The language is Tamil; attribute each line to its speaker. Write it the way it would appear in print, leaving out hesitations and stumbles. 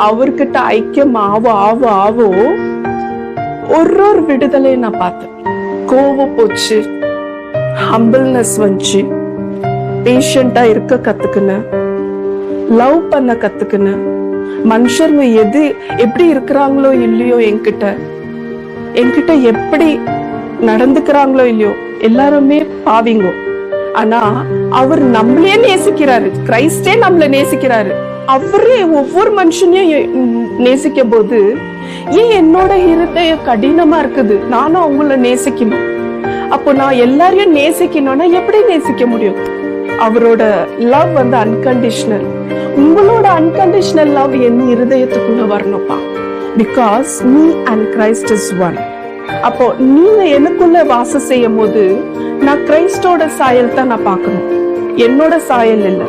Speaker 1: அவர்கிட்ட ஐக்கியம் ஆவோ ஒரு விடுதலையை நான் பார்த்தேன். கோவம் போச்சு, ஹம்பிள்னஸ் வந்துச்சு, பேஷண்டா இருக்க கத்துக்கினேன், லவ் பண்ண கத்துக்கினேன். மனுஷருங்க எப்படி இருக்கிறாங்களோ இல்லையோ, என்கிட்ட எப்படி நடந்துக்கிறாங்களோ இல்லையோ, எல்லாருமே பாவிங்க. ஆனா அவர் நம்மளே நேசிக்கிறாரு, கிறிஸ்டே நம்மள நேசிக்கிறாரு. அவரே ஒவ்வொரு மனுஷனையும் நேசிக்கும் போது ஏன் என்னோட இருதயம் கடினமா இருக்குது? நானும் அவங்கள நேசிக்கணும். அப்போ நான் எல்லாரையும் நேசிக்கணும்னா எப்படி நேசிக்க முடியும்? அவரோட லவ் வந்து அன்கண்டிஷனல். உங்களோட அன்கண்டிஷனல் லவ் என் இருதயத்துக்குள்ள வரணும்ப்பா. Because me and Christ is one. அப்போ நீங்க எனக்குள்ள வாசம் செய்யும் போது நான் கிரைஸ்டோட சாயல் தான் நான் பார்க்கணும், என்னோட சாயல் இல்லை.